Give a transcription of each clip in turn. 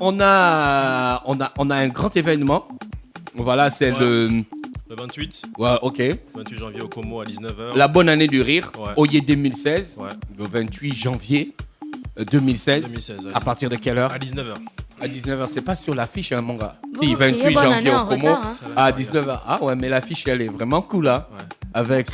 on a un grand événement. Voilà, c'est le 28. Ouais, ok. 28 janvier au Como à 19h. La bonne année du rire. Ouais. Oye 2016. Ouais. Le 28 janvier 2016. 2016, ouais. À partir de quelle heure? À 19h. À 19h, c'est pas sur l'affiche, hein, mon gars. Vous, Si, 28 janvier au Como, retard, hein. à 19h. Ah ouais, mais l'affiche, elle est vraiment cool, là. Ouais. Avec,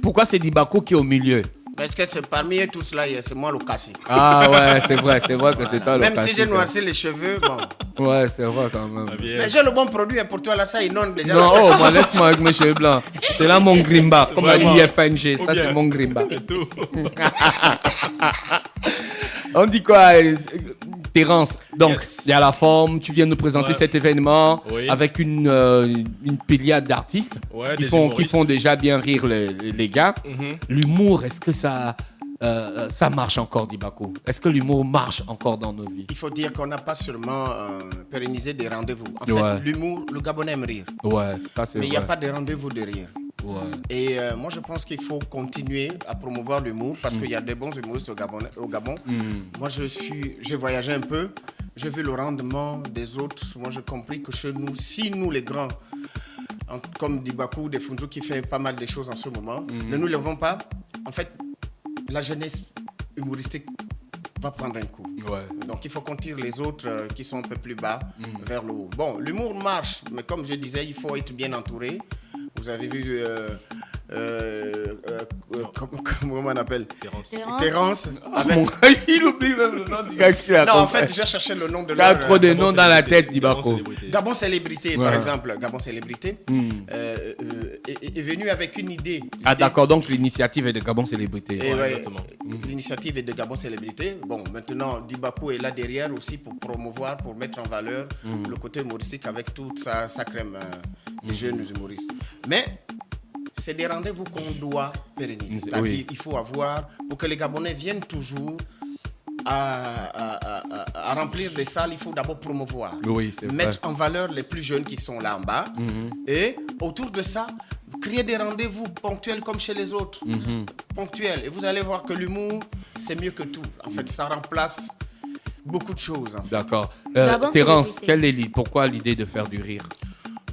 pourquoi c'est Dibako qui est au milieu? Parce que c'est parmi eux tous là, c'est moi le cassé. Ah ouais, c'est vrai que c'est toi le Même si classique, j'ai noirci les cheveux, bon. Ouais, c'est vrai quand même. Mais j'ai le bon produit hein, pour toi là, ça inonde déjà. Non, oh, moi, laisse-moi avec mes cheveux blancs. C'est là mon grimba, comme a dit FNG. Ça, c'est mon grimba. On dit quoi, Terence? Donc, il y a la forme, tu viens nous présenter cet événement avec une pléiade d'artistes qui font déjà bien rire les gars. L'humour, est-ce que ça marche encore, Dibako? Est-ce que l'humour marche encore dans nos vies? Il faut dire qu'on n'a pas seulement pérennisé des rendez-vous. En fait, l'humour, le Gabonais aime rire. Ouais, ça c'est vrai. Mais il n'y a pas de rendez-vous de rire. Ouais. Et moi, je pense qu'il faut continuer à promouvoir l'humour parce qu'il y a des bons humoristes au Gabon. Moi, j'ai voyagé un peu, j'ai vu le rendement des autres. Moi, j'ai compris que chez nous, si nous, les grands, comme Dibako, des Funzo qui fait pas mal de choses en ce moment, ne nous levons pas, en fait, la jeunesse humoristique va prendre un coup. Ouais. Donc, il faut qu'on tire les autres qui sont un peu plus bas vers le haut. Bon, l'humour marche, mais comme je disais, il faut être bien entouré. Vous avez vu, comment on appelle? Terence. Il oublie même le nom du gars qui a. Non, en fait, j'ai cherché le nom de l'autre. Il y a trop de noms dans la tête, Dibako. Gabon Célébrité, par exemple. Gabon Célébrité est venu avec une idée. Ah, d'accord, donc l'initiative est de Gabon Célébrité. L'initiative est de Gabon Célébrité. Bon, maintenant, Dibako est là derrière aussi pour promouvoir, pour mettre en valeur le côté humoristique avec toute sa crème des jeunes humoristes. Mais c'est des rendez-vous qu'on doit pérenniser. C'est-à-dire qu'il faut avoir, pour que les Gabonais viennent toujours à remplir des salles, il faut d'abord promouvoir. Mettre en valeur les plus jeunes qui sont là en bas. Et autour de ça, créer des rendez-vous ponctuels comme chez les autres. Ponctuels. Et vous allez voir que l'humour, c'est mieux que tout. En fait, ça remplace beaucoup de choses. En fait. D'accord. Terence, pourquoi l'idée de faire du rire?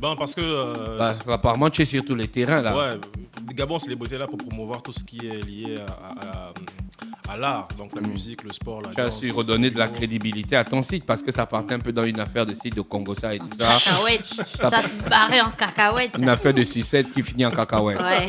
Ben parce que... apparemment, tu es sur tous les terrains, là. Ouais, Gabon Célébrité là pour promouvoir tout ce qui est lié à l'art, donc la musique, le sport, la danse. Tu as su redonner de la crédibilité à ton site parce que ça partait un peu dans une affaire de site de Congossa et tout ça. Cacahuète, ça se barrait en cacahuète. Une affaire de sucette qui finit en cacahuète. Ouais.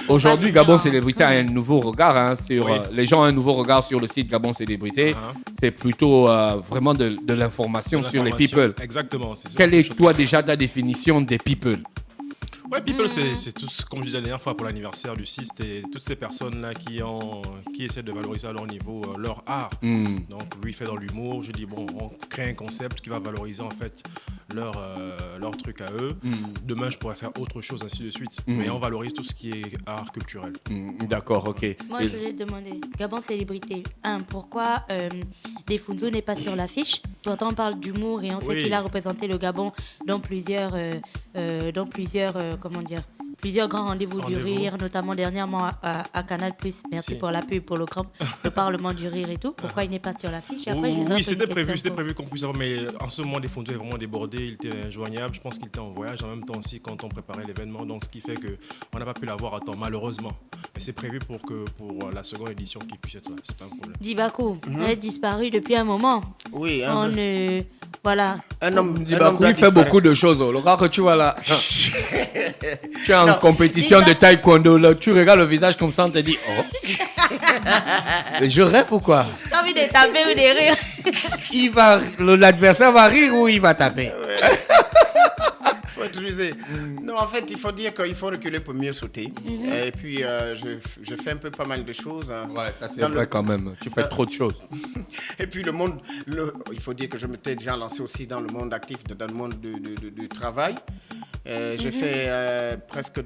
Aujourd'hui, Gabon Célébrité a un nouveau regard sur... les gens ont un nouveau regard sur le site Gabon Célébrité. C'est plutôt vraiment de l'information sur les people. Exactement. C'est Quelle est, toi, déjà, ta définition des people? Ouais, people, c'est tout, comme je disais la dernière fois pour l'anniversaire du 6, c'est toutes ces personnes-là qui essaient de valoriser à leur niveau leur art. Donc, lui, il fait dans l'humour. Je dis, bon, on crée un concept qui va valoriser en fait leur truc à eux. Demain, je pourrais faire autre chose, ainsi de suite. Mais on valorise tout ce qui est art culturel. D'accord, ok. Moi, je voulais te demander, Gabon Célébrité, pourquoi Defunzo n'est pas sur l'affiche? Pourtant, on parle d'humour et on sait qu'il a représenté le Gabon dans plusieurs grands rendez-vous du rire, notamment dernièrement à Canal+. Merci pour la pub, pour le Parlement du rire et tout. Pourquoi il n'est pas sur l'affiche? Oui, c'était prévu qu'on puisse avoir, mais en ce moment, Defunzo est vraiment débordé, il était injoignable. Je pense qu'il était en voyage en même temps aussi quand on préparait l'événement, donc ce qui fait qu'on n'a pas pu l'avoir à temps, malheureusement. Mais c'est prévu pour la seconde édition qu'il puisse être là, c'est pas un problème. Dibako, il a disparu depuis un moment. Oui, voilà. Un homme il fait beaucoup de choses. Le gars que tu vois là, tu es en compétition de taekwondo, là, tu regardes le visage comme ça, on te dit oh. Je rêve ou quoi? J'ai envie de taper ou de rire. L'adversaire va rire ou il va taper? Faut être rusé. Non, en fait, il faut dire qu'il faut reculer pour mieux sauter. Et puis, je fais un peu pas mal de choses. Ouais, ça c'est vrai quand même. Tu fais trop de choses. Et puis, il faut dire que je m'étais déjà lancé aussi dans le monde actif, dans le monde du travail. J'ai fait presque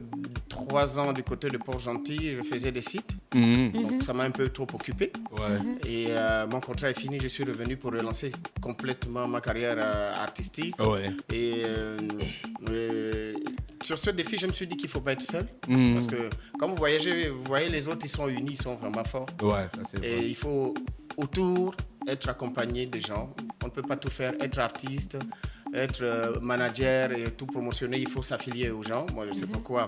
3 ans du côté de Port-Gentil. Je faisais des sites. Donc, ça m'a un peu trop occupé. Ouais. Et mon contrat est fini. Je suis revenu pour relancer complètement ma carrière artistique. Ouais. Et sur ce défi, je me suis dit qu'il ne faut pas être seul. Parce que quand vous voyagez, vous voyez les autres, ils sont unis, ils sont vraiment forts. Ouais, ça c'est vrai. Et il faut autour être accompagné des gens On ne peut pas tout faire. Être artiste, être manager et tout promotionner, il faut s'affilier aux gens. Moi, je sais pourquoi.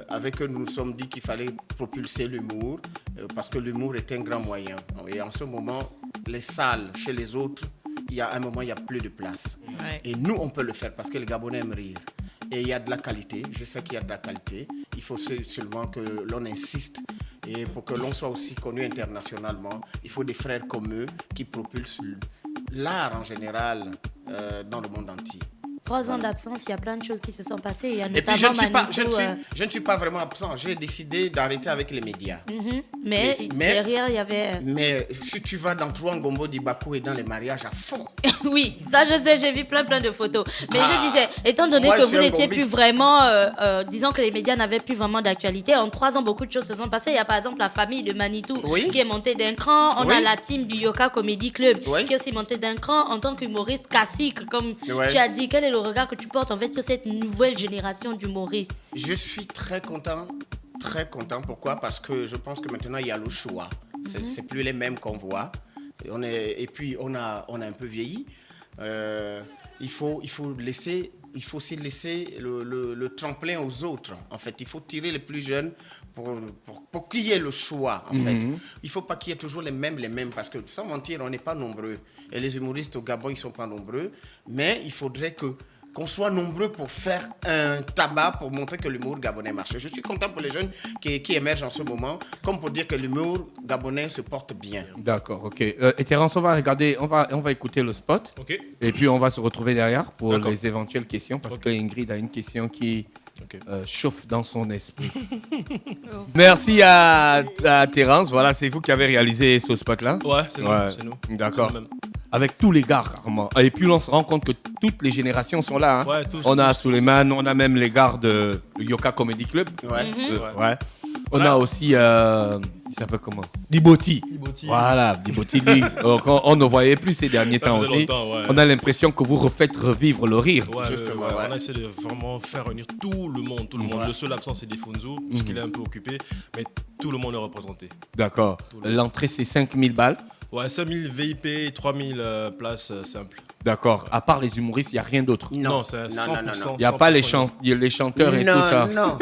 Avec eux, nous nous sommes dit qu'il fallait propulser l'humour parce que l'humour est un grand moyen. Et en ce moment, les salles chez les autres, il y a un moment, il n'y a plus de place. Ouais. Et nous, on peut le faire parce que les Gabonais aiment rire. Et il y a de la qualité. Je sais qu'il y a de la qualité. Il faut seulement que l'on insiste. Et pour que l'on soit aussi connu internationalement, il faut des frères comme eux qui propulsent l'art en général dans le monde entier. 3 ans d'absence, il y a plein de choses qui se sont passées. Il y a et puis je ne suis pas vraiment absent. J'ai décidé d'arrêter avec les médias. Mais derrière, il y avait... Mais si tu vas dans Trouangombo d'Ibakou et dans les mariages à fond... Oui, ça je sais, j'ai vu plein de photos. Mais je disais, étant donné que vous n'étiez plus vraiment... disons que les médias n'avaient plus vraiment d'actualité, en 3 ans, beaucoup de choses se sont passées. Il y a par exemple la famille de Manitou qui est montée d'un cran. On a la team du Yoka Comedy Club qui est aussi montée d'un cran en tant qu'humoriste classique. Comme tu as dit, quel est le regard que tu portes en fait sur cette nouvelle génération d'humoristes? Je suis très content. Très content. Pourquoi? Parce que je pense que maintenant, il y a le choix. C'est plus les mêmes qu'on voit. Et puis, on a un peu vieilli. Il faut aussi laisser le tremplin aux autres. En fait, il faut tirer les plus jeunes pour qu'il y ait le choix. En fait, il ne faut pas qu'il y ait toujours les mêmes. Parce que, sans mentir, on n'est pas nombreux. Et les humoristes au Gabon, ils ne sont pas nombreux. Mais il faudrait qu'on soit nombreux pour faire un tabac pour montrer que l'humour gabonais marche. Je suis content pour les jeunes qui émergent en ce moment, comme pour dire que l'humour gabonais se porte bien. D'accord, ok. Et Terence, on va écouter le spot. Okay. Et puis on va se retrouver derrière pour les éventuelles questions, parce que Ingrid a une question qui chauffe dans son esprit. Merci à Terence. Voilà, c'est vous qui avez réalisé ce spot-là. Ouais, c'est nous. D'accord. Avec tous les gars, carrément. Et puis, on se rend compte que toutes les générations sont là. Hein. Ouais, on a Suleiman, on a même les gars de Yoka Comedy Club. Ouais. On a aussi, il s'appelle comment? Diboti. Voilà, Diboti, lui. On ne voyait plus ces derniers temps aussi. On a l'impression que vous refaites revivre le rire. Justement, on a essayé de vraiment faire réunir tout le monde. Le seul absent, c'est Difunzo, parce qu'il est un peu occupé. Mais tout le monde est représenté. D'accord. L'entrée, c'est 5000 balles. Ouais, 5000 VIP, 3000 places simples. D'accord. À part les humoristes, il n'y a rien d'autre. Non, c'est 100%. Il n'y a pas les chanteurs et tout ça. Non.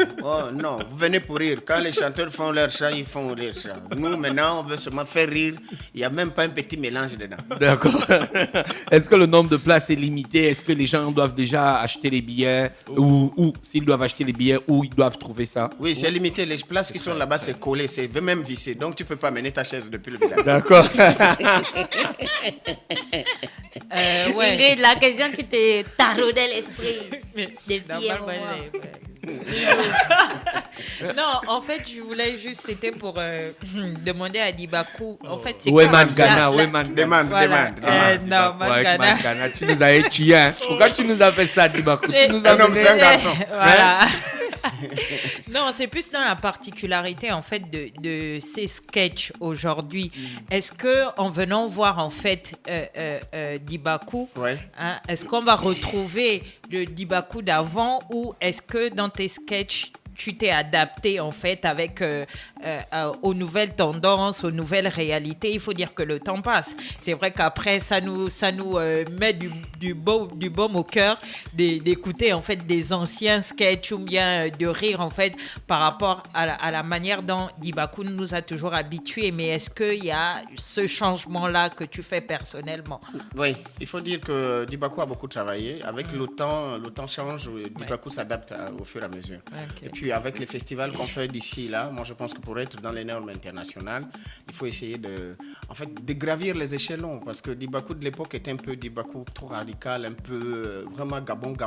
Vous venez pour rire. Quand les chanteurs font leur chant, ils font leur chant. Nous, maintenant, on veut seulement faire rire. Il n'y a même pas un petit mélange dedans. D'accord. Est-ce que le nombre de places est limité? Est-ce que les gens doivent déjà acheter les billets? Ou s'ils doivent acheter les billets, où ils doivent trouver ça? Oui, c'est limité. Les places qui sont là-bas, c'est collé. C'est même vissé. Donc, tu ne peux pas mener ta chaise depuis le village. D'accord. Ingrid, la question qui te taraudait l'esprit. Non, en fait, je voulais juste, c'était pour demander à Dibakou. En fait, c'est Mangana. Non, Mangana. Tu nous as étudié, hein? Pourquoi tu nous as fait ça, Dibakou? C'est un garçon. Voilà. Non, c'est plus dans la particularité en fait de ces sketchs aujourd'hui. Est-ce que en venant voir en fait Dibakou, est-ce qu'on va retrouver le Dibakou d'avant ou est-ce que dans tes sketchs tu t'es adapté en fait avec aux nouvelles tendances, aux nouvelles réalités? Il faut dire que le temps passe. C'est vrai qu'après ça nous met du baume au cœur d'écouter en fait des anciens sketchs ou bien de rire en fait par rapport à la manière dont Dibakou nous a toujours habitués. Mais est-ce qu'il y a ce changement-là que tu fais personnellement? Oui, il faut dire que Dibakou a beaucoup travaillé. Avec le temps change, Dibakou s'adapte au fur et à mesure. Okay. Et puis avec les festivals qu'on fait d'ici là, moi je pense que pour être dans les normes internationales, il faut essayer de gravir les échelons parce que Dibakou de l'époque était un peu Dibakou trop radical, un peu vraiment Gabon.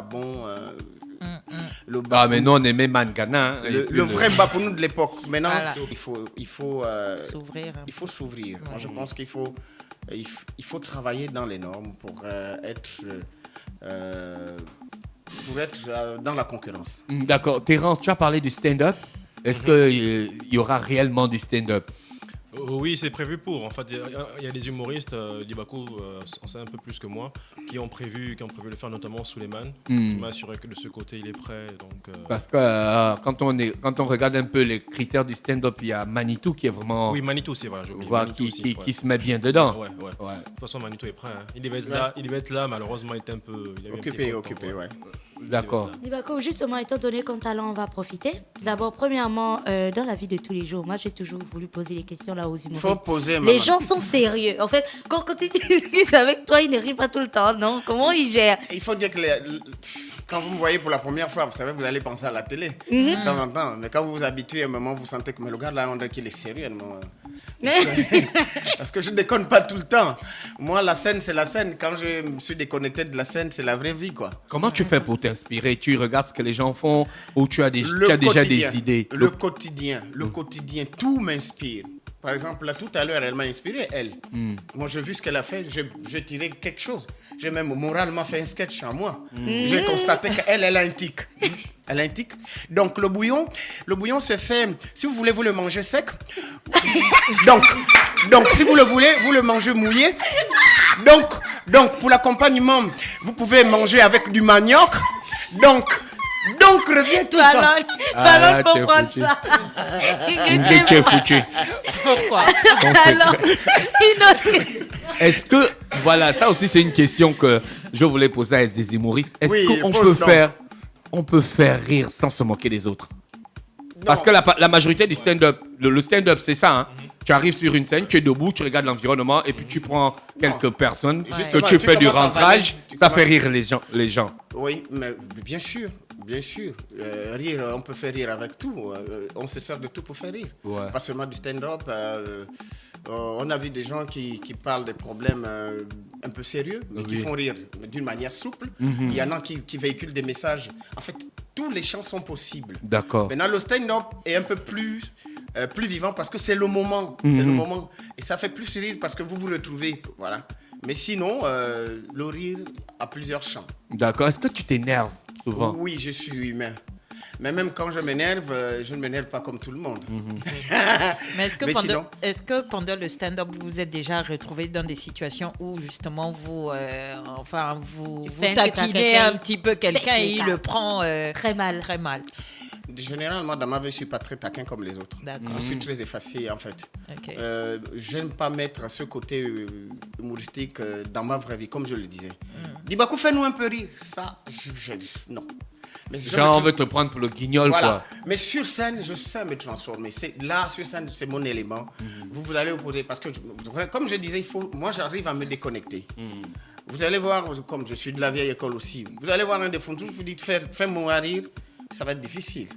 Mais nous on aimait Mangana. Le vrai Bapounou de l'époque. Maintenant, voilà. il faut s'ouvrir. Il faut s'ouvrir. Moi je pense qu'il faut travailler dans les normes pour être dans la concurrence. D'accord. Terence, tu as parlé du stand-up. Est-ce qu'il y aura réellement du stand-up? Oui, c'est prévu pour. En fait, il y a des humoristes, Dibakou en sait un peu plus que moi, qui ont prévu le faire, notamment Suleiman, qui m'a assuré que de ce côté, il est prêt. Donc, Parce que quand on regarde un peu les critères du stand-up, il y a Manitou qui est vraiment... Oui, Manitou, c'est vrai. Qui se met bien dedans. Ouais. De toute façon, Manitou est prêt. Hein. Il devait être là, malheureusement, il était un peu... Occupé, ouais. D'accord. Dibakou, justement, étant donné qu'en talent, on va profiter. D'abord, premièrement, dans la vie de tous les jours, moi, j'ai toujours voulu poser les questions là aux humoristes. Faut poser, les gens sont sérieux. En fait, quand ils discutent avec toi, ils ne rient pas tout le temps, non? Comment ils gèrent? Il faut dire que quand vous me voyez pour la première fois, vous savez, vous allez penser à la télé de temps en temps. Mais quand vous vous habituez, à un moment, vous sentez que le gars là, on dirait qu'il est sérieux. Parce que je ne déconne pas tout le temps. Moi, la scène, c'est la scène. Quand je me suis déconnecté de la scène, c'est la vraie vie, quoi. Comment tu fais pour t'inspirer? Tu regardes ce que les gens font ou tu as déjà des idées? Le quotidien, tout m'inspire. Par exemple, là, tout à l'heure, elle m'a inspiré, elle. Moi, j'ai vu ce qu'elle a fait, j'ai tiré quelque chose. J'ai même moralement fait un sketch en moi. J'ai constaté qu'elle a un tic. Elle a un tic. Donc, le bouillon se fait... Si vous voulez, vous le mangez sec. Donc, si vous le voulez, vous le mangez mouillé. Donc, pour l'accompagnement, vous pouvez manger avec du manioc. Donc, reviens tout le temps. Fallon comprendre ça. Tu es foutu. Pourquoi? Alors, une autre question. Est-ce que, voilà, ça aussi c'est une question que je voulais poser à des humoristes. Est-ce qu'on peut faire rire sans se moquer des autres? Non. Parce que la majorité du stand-up, le stand-up c'est ça, hein. Tu arrives sur une scène, tu es debout, tu regardes l'environnement et puis tu prends quelques personnes, que tu fais du rentrage, ça fait rire les gens. Oui, mais bien sûr. Rire, on peut faire rire avec tout. On se sert de tout pour faire rire. Ouais. Pas seulement du stand-up. On a vu des gens qui parlent des problèmes un peu sérieux, mais qui font rire d'une manière souple. Il y en a qui véhiculent des messages. En fait, tous les champs sont possibles. D'accord. Maintenant, le stand-up est un peu plus vivant parce que c'est le moment. C'est le moment. Et ça fait plus rire parce que vous vous retrouvez. Voilà. Mais sinon, le rire a plusieurs champs. D'accord. Est-ce que tu t'énerves souvent? Oui, je suis humain. Mais même quand je m'énerve, je ne m'énerve pas comme tout le monde. Mais est-ce que pendant le stand-up, vous vous êtes déjà retrouvé dans des situations où justement vous taquinez un petit peu quelqu'un et il le prend très mal. Généralement, dans ma vie, je ne suis pas très taquin comme les autres. Je suis très effacé, en fait. Okay. Je n'aime pas mettre ce côté humoristique dans ma vraie vie, comme je le disais. Dibakou, fais-nous un peu rire. Ça, non. Mais on veut te prendre pour le guignol, voilà. Quoi. Mais sur scène, je sais me transformer. Là, sur scène, c'est mon élément. Vous allez opposer. Parce que, comme je disais, moi, j'arrive à me déconnecter. Vous allez voir, comme je suis de la vieille école aussi, vous allez voir un des fonds, vous dites, fais-moi rire. Ça va être difficile.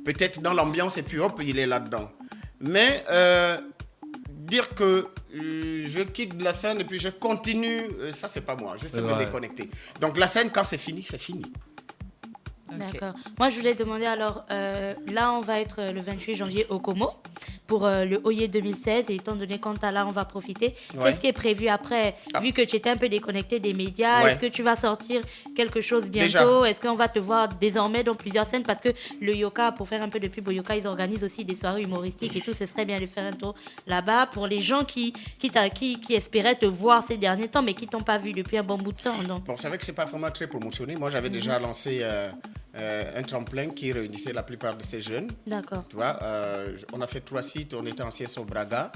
Peut-être dans l'ambiance et puis hop, il est là-dedans. Mais dire que je quitte la scène et puis je continue, ça c'est pas moi. J'essaie de me déconnecter. Donc la scène, quand c'est fini, c'est fini. D'accord. Moi, je voulais demander alors, là, on va être le 28 janvier au Como pour le Oye 2016. Et étant donné qu'en là, on va profiter. Qu'est-ce qui est prévu après? Vu que tu étais un peu déconnecté des médias, est-ce que tu vas sortir quelque chose bientôt? Est-ce qu'on va te voir désormais dans plusieurs scènes? Parce que le Yoka, pour faire un peu de pub au Yoka, ils organisent aussi des soirées humoristiques et tout. Ce serait bien de faire un tour là-bas pour les gens qui espéraient te voir ces derniers temps, mais qui t'ont pas vu depuis un bon bout de temps. Donc. Bon, c'est vrai que c'est pas vraiment très promotionné. Moi, j'avais déjà lancé un tremplin qui réunissait la plupart de ces jeunes. D'accord. Tu vois, on a fait 3 sites. On était en Cierso Braga,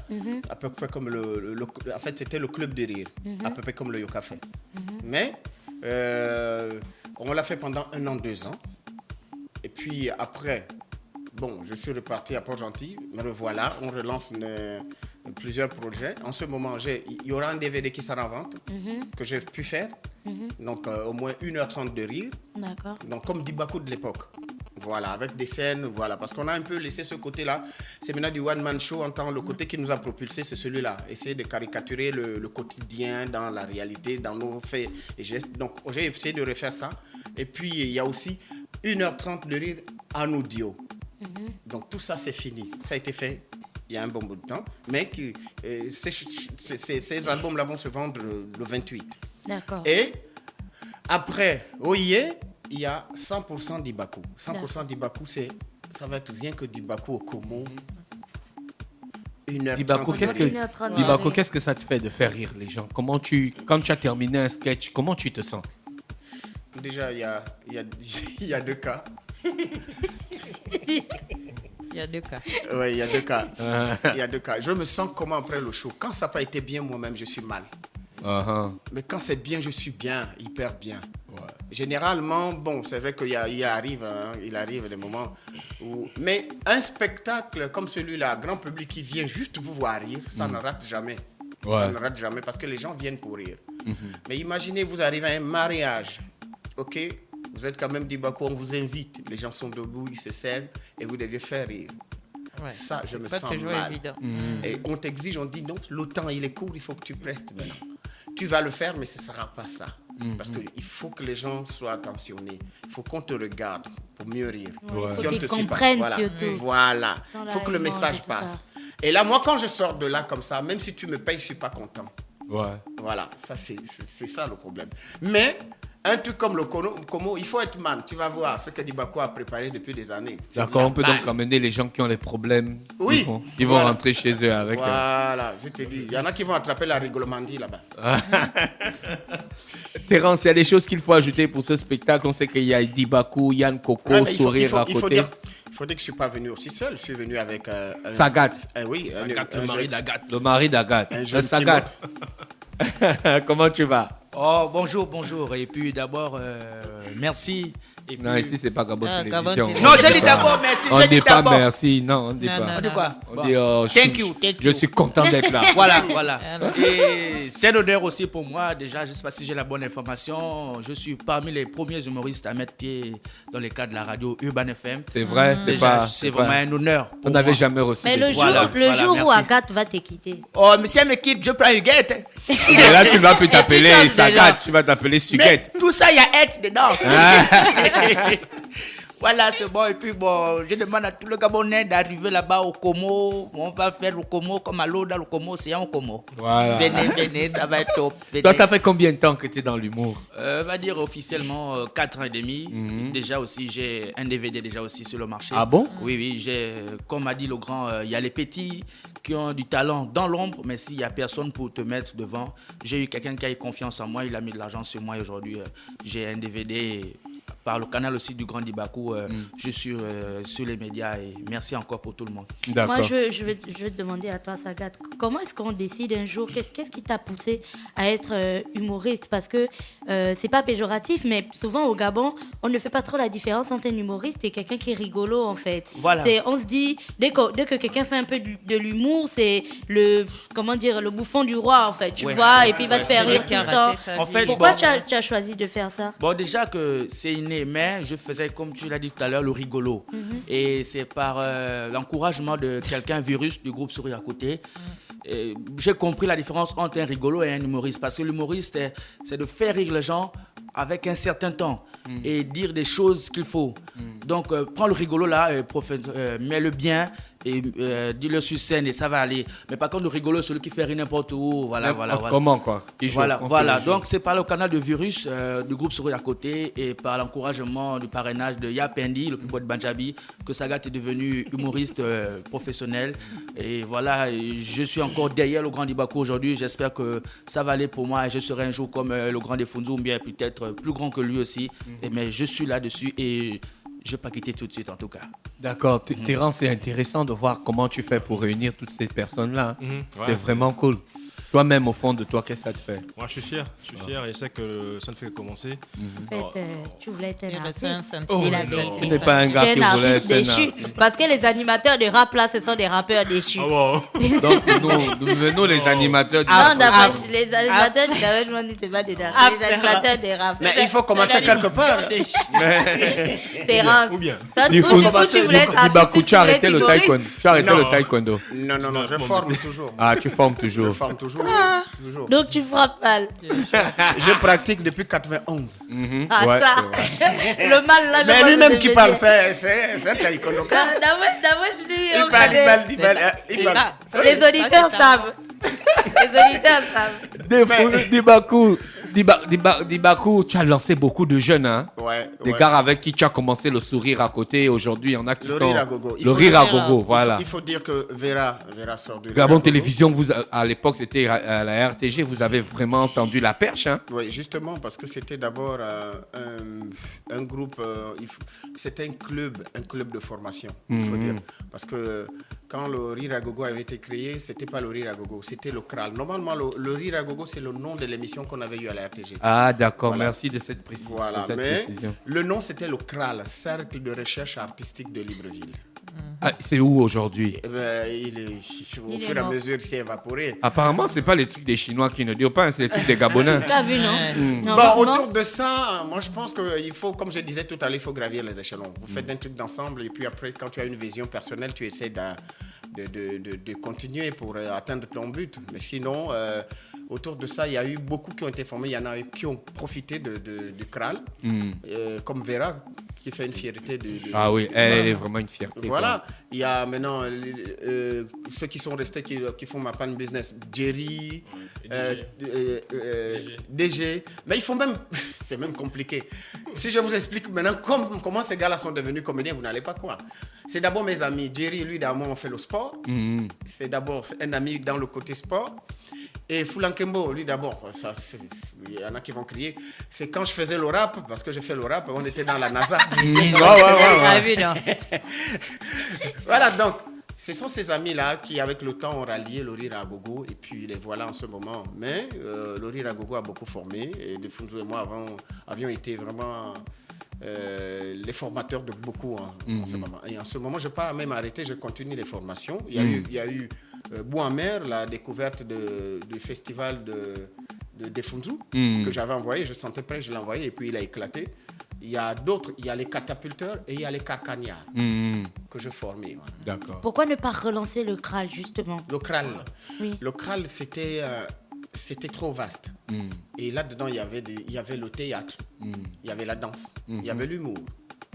à peu près comme en fait, c'était le club de rire, à peu près comme le Yoka fait. Mais on l'a fait pendant 1 an, 2 ans. Et puis après, bon, je suis reparti à Port-Gentil. Me revoilà. On relance plusieurs projets. En ce moment, il y aura un DVD qui sera en vente que j'ai pu faire. Donc, au moins 1h30 de rire. D'accord. Donc, comme Dibakou de l'époque. Voilà, avec des scènes, voilà. Parce qu'on a un peu laissé ce côté-là. C'est maintenant du one-man show. Le côté qui nous a propulsé, c'est celui-là. Essayer de caricaturer le quotidien dans la réalité, dans nos faits et gestes. Donc, j'ai essayé de refaire ça. Et puis, il y a aussi 1h30 de rire en audio. Donc, tout ça, c'est fini. Ça a été fait il y a un bon bout de temps. Mais ces albums-là vont se vendre le 28. D'accord. Et après, Oye, il y a 100% Dibakou. 100% Dibakou, ça va être rien que Dibakou au Como. Dibakou, qu'est-ce que ça te fait de faire rire les gens? Quand tu as terminé un sketch, comment tu te sens? Déjà, il y a 2 cas. Il y a 2 cas. Oui, il y a 2 cas. Il y a 2 cas. Je me sens comment après le show? Quand ça n'a pas été bien, moi-même, je suis mal. Mais quand c'est bien, je suis bien, hyper bien. Ouais. Généralement, bon, c'est vrai qu'il arrive des moments où... Mais un spectacle comme celui-là, grand public qui vient juste vous voir rire, ça ne rate jamais. Ouais. Ça ne rate jamais parce que les gens viennent pour rire. Mais imaginez, vous arrivez à un mariage, ok? Vous êtes quand même Dibakou, on vous invite. Les gens sont debout, ils se servent et vous devez faire rire. Ouais, ça, je me sens mal. Et on t'exige, on dit non, le temps il est court, il faut que tu prestes maintenant. Tu vas le faire, mais ce ne sera pas ça. Parce qu'il faut que les gens soient attentionnés. Il faut qu'on te regarde pour mieux rire. Il faut qu'ils comprennent surtout. Voilà. Il faut que le message passe. Et là, moi, quand je sors de là comme ça, même si tu me payes, je ne suis pas content. Ouais. Voilà, ça, c'est ça le problème. Mais... un truc comme le Como, il faut être man. Tu vas voir ce que Dibakou a préparé depuis des années. D'accord, on peut donc amener les gens qui ont les problèmes. Oui. Ils vont rentrer chez eux avec... Voilà, je te dis. Il y en a qui vont attraper la rigolomandie là-bas. Terence, il y a des choses qu'il faut ajouter pour ce spectacle. On sait qu'il y a Dibakou, Yann Coco, Sourire à côté. Il faut dire que je ne suis pas venu aussi seul. Je suis venu avec... Sagat. Oui, Sagat, le mari d'Agathe. Le mari d'Agathe. Le Sagat. Comment tu vas? Oh, bonjour. Et puis d'abord, merci. Et puis... Non, ici, c'est pas Gabon Télévision. Non, je dis d'abord merci. On ne dit pas merci. Non, on ne dit pas. On dit quoi? On dit thank you. Je suis content d'être là. Voilà. Et c'est un honneur aussi pour moi. Déjà, je ne sais pas si j'ai la bonne information. Je suis parmi les premiers humoristes à mettre pied dans les cadres de la radio Urban FM. C'est vrai, c'est vraiment un honneur. On n'avait jamais reçu. Mais le jour où Agathe va te quitter. Oh, mais si elle me quitte, je prends Huguette. Mais là, tu ne vas plus t'appeler Sagat, tu vas t'appeler Suguette. Tout ça, il y a être dedans. Voilà, c'est bon. Et puis, bon, je demande à tout le Gabonais d'arriver là-bas au Como. On va faire le Como comme à l'eau dans le Como, c'est un Como. Voilà. Venez, ça va être top. Venez. Toi, ça fait combien de temps que tu es dans l'humour? On va dire officiellement 4 ans et demi. Déjà aussi, j'ai un DVD déjà aussi sur le marché. Ah bon? Oui, j'ai, comme a dit le grand, il y a les petits qui ont du talent dans l'ombre, mais s'il n'y a personne pour te mettre devant, j'ai eu quelqu'un qui a eu confiance en moi, il a mis de l'argent sur moi et aujourd'hui, j'ai un DVD par le canal aussi du Grand Dibakou, je suis sur les médias et merci encore pour tout le monde. Moi, je vais te demander à toi, Sagat, comment est-ce qu'on décide un jour, qu'est-ce qui t'a poussé à être humoriste? Parce que c'est pas péjoratif, mais souvent au Gabon, on ne fait pas trop la différence entre un humoriste et quelqu'un qui est rigolo en fait. Voilà. On se dit, dès que quelqu'un fait un peu de l'humour, c'est le bouffon du roi en fait, tu vois, et puis il va te faire rire tout le temps. En fait, pourquoi tu as choisi de faire ça? Bon, déjà que c'est inné, mais je faisais, comme tu l'as dit tout à l'heure, le rigolo. Et c'est par l'encouragement de quelqu'un, Virus, du groupe Sourire à côté. J'ai compris la différence entre un rigolo et un humoriste. Parce que l'humoriste, c'est de faire rire les gens avec un certain temps et dire des choses qu'il faut. Donc, prends le rigolo là, mets-le bien et dis-le sur scène et ça va aller. Mais par contre, le rigolo, celui qui fait rire n'importe où, voilà. Comment quoi? Voilà. Donc, c'est par le canal de Virus du groupe Sourire à côté et par l'encouragement du parrainage de Yapendi, le plus beau de Banjabi, que Sagat est devenu humoriste professionnel. Et voilà, je suis encore derrière le Grand Dibakou aujourd'hui. J'espère que ça va aller pour moi et je serai un jour comme le Grand Defundu ou bien peut-être plus grand que lui aussi. Mais je suis là-dessus et je ne vais pas quitter tout de suite en tout cas. D'accord. Terence, c'est intéressant de voir comment tu fais pour réunir toutes ces personnes-là. C'est vraiment cool. Toi-même, au fond de toi, qu'est-ce que ça te fait? Moi, je suis fier. Et je sais que ça ne fait que commencer. En fait, tu voulais être un artiste. C'est pas un gars qui voulait être déchu. Parce que les animateurs de rap, là, ce sont des rappeurs déchus. Donc, nous venons les animateurs du rap. Non, les animateurs du rap, je ne sais pas des rap. Les animateurs des rap. Mais il faut commencer quelque part. Terence. Ou bien. Tu as arrêté le taekwondo. Tu as arrêté le taekwondo. Non, je forme toujours. Ah, tu formes toujours. Je forme toujours. Donc tu frappes mal. Je pratique depuis 91. Ça. Le mal là. Mais lui-même qui parle, c'est un taekwondo. D'abord, je lui il parle. Les auditeurs savent. Les auditeurs savent. Dibakou, Dibakou, tu as lancé beaucoup de jeunes, hein? Des gars avec qui tu as commencé le sourire à côté. Aujourd'hui, il y en a qui sont... Rire à gogo. Le rire à gogo, voilà. Il faut dire que Vera sort de Gabon Télévision, à l'époque, c'était à la RTG. Vous avez vraiment tendu la perche, hein? Oui, justement, parce que c'était d'abord un groupe... c'était un club de formation, il faut dire. Parce que quand le Rire à Gogo avait été créé, c'était pas le Rire à Gogo, c'était le CRAL. Normalement, le Rire à Gogo, c'est le nom de l'émission qu'on avait eue à la RTG. Ah, d'accord, merci de cette précision. Voilà, mais le nom, c'était le CRAL, Cercle de recherche artistique de Libreville. Ah, c'est où aujourd'hui? Au fur et à mesure, il s'est évaporé. Apparemment, ce n'est pas les trucs des Chinois qui ne disent pas, c'est les trucs des Gabonais. Tu as vu, non? Bon, autour de ça, moi je pense qu'il faut, comme je disais tout à l'heure, il faut gravir les échelons. Vous faites un truc d'ensemble et puis après, quand tu as une vision personnelle, tu essaies de continuer pour atteindre ton but. Mais sinon, autour de ça, il y a eu beaucoup qui ont été formés. Il y en a eu qui ont profité du CRAL, comme Vera, qui fait une fierté Ah oui, elle est vraiment une fierté. Voilà, il y a maintenant ceux qui sont restés, qui font ma pan business, Jerry, DG, mais ils font même, c'est même compliqué. Si je vous explique maintenant comment ces gars-là sont devenus comédiens, vous n'allez pas croire. C'est d'abord mes amis, Jerry, lui d'abord on fait le sport, c'est d'abord un ami dans le côté sport. Et Fulankembo, lui d'abord, il y en a qui vont crier, c'est quand je faisais le rap, parce que j'ai fait le rap, on était dans la NASA. Voilà, donc, ce sont ces amis-là qui, avec le temps, ont rallié le Rire à Gogo, et puis les voilà en ce moment. Mais le Rire à Gogo a beaucoup formé, et Defunzo et moi avions été vraiment les formateurs de beaucoup en ce moment. Et en ce moment, je n'ai pas même arrêté, je continue les formations. Il y a eu Bouamer, la découverte du festival de Defunzo, que j'avais envoyé, je sentais prêt, je l'ai envoyé, et puis il a éclaté. Il y a d'autres, il y a les catapulteurs et il y a les carcagnards que je formais. Voilà. D'accord. Pourquoi ne pas relancer le CRAL, justement? Le CRAL, oui. Le CRAL, c'était trop vaste. Et là-dedans, il y avait le théâtre, il y avait la danse, il y avait l'humour.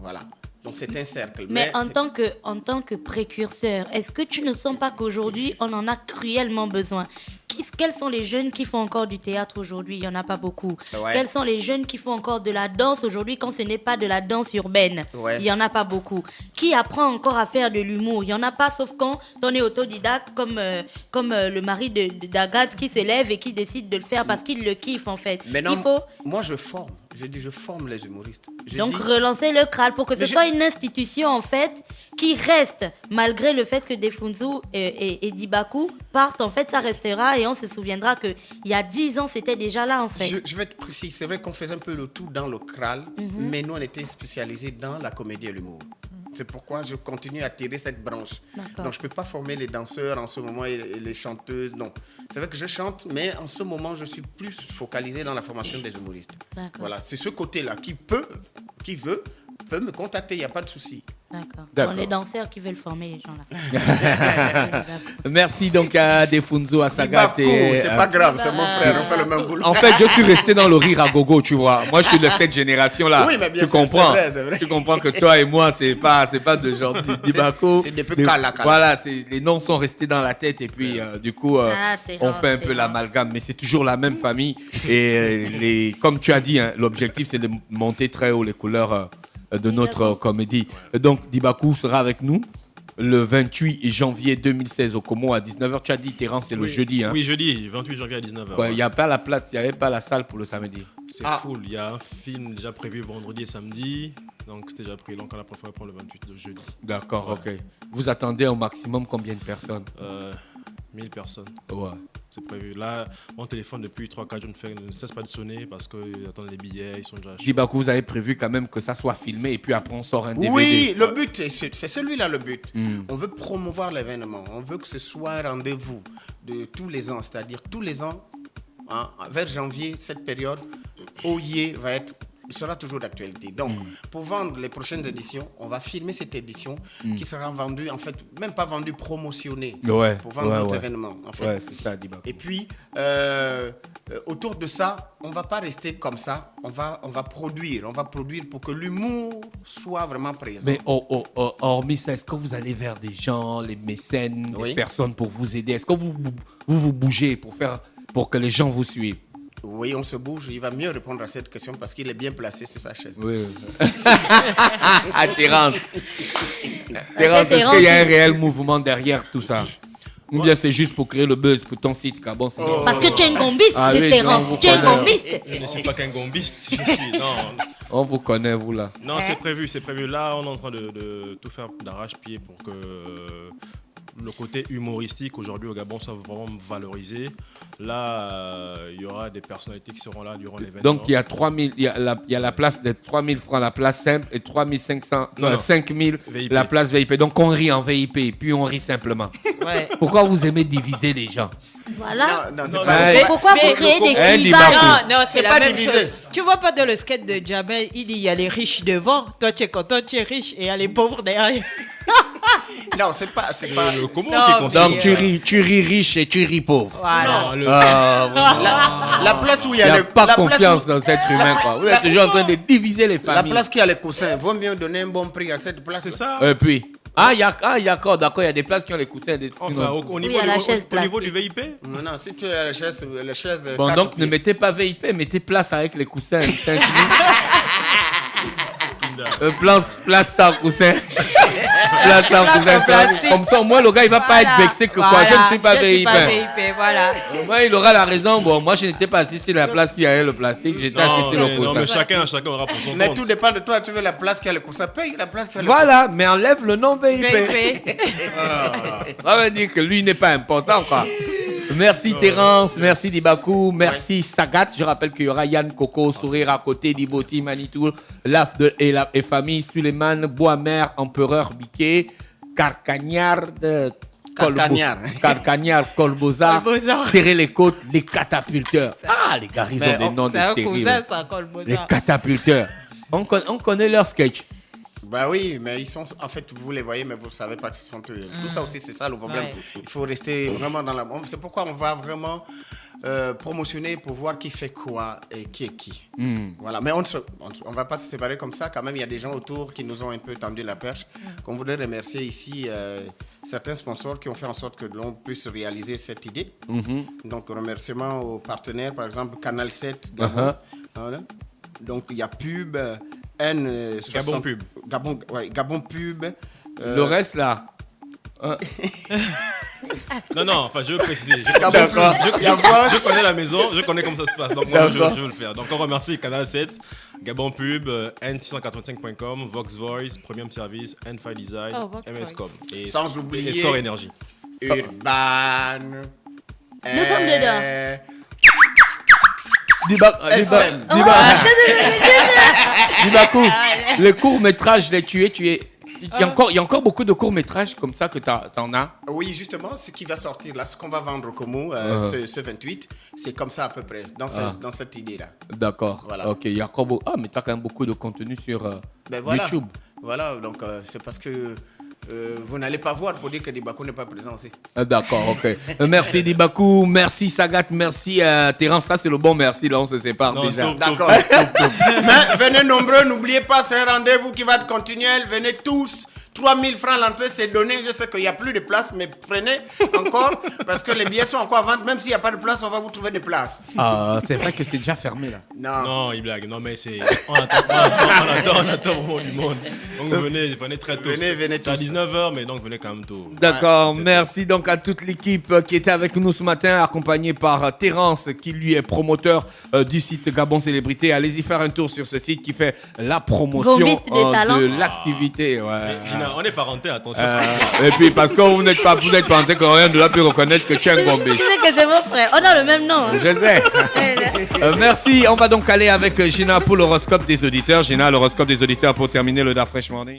Voilà. Donc c'est un cercle. Mais en tant que précurseur, est-ce que tu ne sens pas qu'aujourd'hui, on en a cruellement besoin? Quels sont les jeunes qui font encore du théâtre aujourd'hui? Il n'y en a pas beaucoup. Ouais. Quels sont les jeunes qui font encore de la danse aujourd'hui quand ce n'est pas de la danse urbaine? Il n'y en a pas beaucoup. Qui apprend encore à faire de l'humour? Il n'y en a pas, sauf quand on est autodidacte comme le mari d'Agathe qui s'élève et qui décide de le faire parce qu'il le kiffe en fait. Mais non, moi je forme. Je forme les humoristes. Relancer le CRAL pour que ce soit une institution en fait qui reste, malgré le fait que Defunzo et Dibakou partent, en fait ça restera et on se souviendra qu'il y a 10 ans c'était déjà là en fait. Je vais être précis, c'est vrai qu'on faisait un peu le tout dans le CRAL, mais nous on était spécialisés dans la comédie et l'humour. C'est pourquoi je continue à tirer cette branche. Donc, je ne peux pas former les danseurs en ce moment et les chanteuses. Non. C'est vrai que je chante, mais en ce moment, je suis plus focalisé dans la formation des humoristes. Voilà. C'est ce côté-là qui veut me contacter. Il n'y a pas de souci. D'accord. Les danseurs qui veulent former les gens là. Merci donc à Defunzo, à Sagat. C'est pas grave, c'est mon frère, on fait le même boulot. En fait, je suis resté dans le Rire à Gogo, tu vois. Moi, je suis de cette génération-là. Oui, mais bien tu sûr, comprends. c'est vrai. Tu comprends que toi et moi, c'est pas de genre Dibakou. C'est des peu cala. Voilà, les noms sont restés dans la tête et puis du coup, on fait un peu l'amalgame. Mais c'est toujours la même famille. Et comme tu as dit, l'objectif, c'est de monter très haut les couleurs de notre comédie. Donc, Dibakou sera avec nous le 28 janvier 2016 au Como à 19h. Tu as dit, Terence, c'est le jeudi. Hein? Oui, jeudi, 28 janvier à 19h. Il n'y a pas la place, il n'y avait pas la salle pour le samedi. C'est full. Il y a un film déjà prévu vendredi et samedi. Donc, c'était déjà pris. Donc, on a préféré prendre le 28 de jeudi. D'accord, ok. Vous attendez au maximum combien de personnes 1000 personnes. Ouais. C'est prévu. Là, mon téléphone depuis 3-4 jours ne cesse pas de sonner parce qu'ils attendent les billets, ils sont déjà achetés. Dibakou, vous avez prévu quand même que ça soit filmé et puis après on sort un DVD. Oui, le but, c'est celui-là le but. On veut promouvoir l'événement. On veut que ce soit un rendez-vous de tous les ans. C'est-à-dire tous les ans, vers janvier, cette période, OIE sera toujours d'actualité. Donc, pour vendre les prochaines éditions, on va filmer cette édition qui sera vendue, en fait, même pas vendue, promotionnée pour vendre notre événement. En fait. Ouais, c'est ça, Dibakou. Et puis, autour de ça, on ne va pas rester comme ça. On va produire pour que l'humour soit vraiment présent. Mais hormis ça, est-ce que vous allez vers des gens, les mécènes, des personnes pour vous aider? Est-ce que vous bougez pour que les gens vous suivent? Oui, on se bouge. Il va mieux répondre à cette question parce qu'il est bien placé sur sa chaise. Oui. Terence, est-ce qu'il y a un réel mouvement derrière tout ça? Ou bien c'est juste pour créer le buzz pour ton site Gabon? Parce que tu es un gombiste, Terence. Tu es un gombiste. Je ne suis pas qu'un gombiste. On vous connaît, vous là. Non, c'est prévu. Là, on est en train de tout faire d'arrache-pied pour que le côté humoristique aujourd'hui au Gabon soit vraiment valorisé. Là, il y aura des personnalités qui seront là durant l'événement. Donc il y a 3000, il y a la place de 3000 francs la place simple et 3500, 5000 la place VIP. Donc on rit en VIP puis on rit simplement. Ouais. Pourquoi vous aimez diviser les gens? Voilà. Pourquoi vous créez des clivages? Non, c'est pas divisé. Tu vois pas dans le sketch de Jamel, il dit il y a les riches devant, toi tu es content, tu es riche, et il y a les pauvres derrière. Non, c'est pas. Donc tu ris riche et tu ris pauvre. Voilà. La place où il y a n'y a pas confiance dans cet être humain, quoi. Vous êtes toujours en train de diviser les familles. La place qui a les coussins, vaut mieux donner un bon prix à cette place. C'est ça. Et puis. D'accord, il y a des places qui ont les coussins. Enfin, au niveau du VIP? Non, si tu as la chaise. Bon, donc ne mettez pas VIP, mettez place avec les coussins. Place sans coussin. Comme ça, au moins, le gars, il va pas être vexé que quoi. Je ne suis pas VIP. Voilà. Moi, il aura la raison. Bon, moi, je n'étais pas assis sur la place qui avait le plastique. J'étais assis sur le coussin. Non, mais chacun aura pour son compte. Mais tout dépend de toi. Tu veux la place qui a le coussin, paye la place qui a le coussin. Voilà, mais enlève le nom VIP. Ça veut dire que lui n'est pas important, quoi. Merci Terence, merci Dibakou, merci Sagat. Je rappelle qu'il y aura Yann Coco, Sourire à côté, Diboti, Manitou, Laf et famille, Suleiman, Boismer, Empereur Biquet, Carcagnard, Colbozar, Serrer les côtes, les catapulteurs. Les gars, ils ont des noms de terribles. Les catapulteurs. On connaît leur sketch. Bah oui, mais ils sont, en fait, vous les voyez, mais vous ne savez pas qu'ils sont eux. Tout ça aussi, c'est ça le problème. Ouais. Il faut rester vraiment dans la... C'est pourquoi on va vraiment promotionner pour voir qui fait quoi et qui est qui. Voilà, mais on ne va pas se séparer comme ça. Quand même, il y a des gens autour qui nous ont un peu tendu la perche. Qu'on voudrait remercier ici certains sponsors qui ont fait en sorte que l'on puisse réaliser cette idée. Donc, remerciement aux partenaires, par exemple, Canal 7, Gabon. Voilà. Donc, il y a Pub... Gabon Pub. Gabon Pub. Le reste là. Non, enfin je veux préciser. Je connais la maison, je connais comment ça se passe. Donc moi je veux le faire. Donc on remercie Canal 7, Gabon Pub, N685.com, Vox Voice, Premium Service, N5 Design, MSCom. Et sans oublier Score Energy. Urban. Nous sommes dedans. Dibakou, le court-métrage, tu es. Il y a encore beaucoup de courts-métrages comme ça que t'en as. Oui, justement, ce qui va sortir là, ce qu'on va vendre au Como, ce 28, c'est comme ça à peu près, dans cette idée-là. D'accord. Voilà. Ok, il y a encore beaucoup. Mais tu as quand même beaucoup de contenu sur YouTube. Voilà, donc c'est parce que vous n'allez pas voir pour dire que Dibakou n'est pas présent aussi. D'accord, ok. Merci Dibakou, merci Sagat, merci Terence. Ça, c'est le bon merci, là, on se sépare déjà. D'accord. Mais venez nombreux, n'oubliez pas, c'est un rendez-vous qui va être continuel. Venez tous. 3000 francs l'entrée, c'est donné. Je sais qu'il n'y a plus de place, mais prenez encore parce que les billets sont encore à vendre. Même s'il n'y a pas de place, on va vous trouver des places. C'est vrai que c'est déjà fermé là. Non, il blague. Non, mais c'est. On attend vraiment du monde. Donc venez très tôt. Venez tous. C'est à 19h, mais donc venez quand même tôt. D'accord, merci donc à toute l'équipe qui était avec nous ce matin, accompagnée par Terence, qui lui est promoteur du site Gabon Célébrité. Allez-y faire un tour sur ce site qui fait la promotion de l'activité. On est parenté, attention. Et puis parce que vous n'êtes pas parenté, qu'on rien ne l'a pu reconnaître que tu es un gombiste. Tu sais que c'est mon frère, on a le même nom. Je sais. Merci, on va donc aller avec Gina pour l'horoscope des auditeurs. Gina, l'horoscope des auditeurs pour terminer le Da Fresh Morning.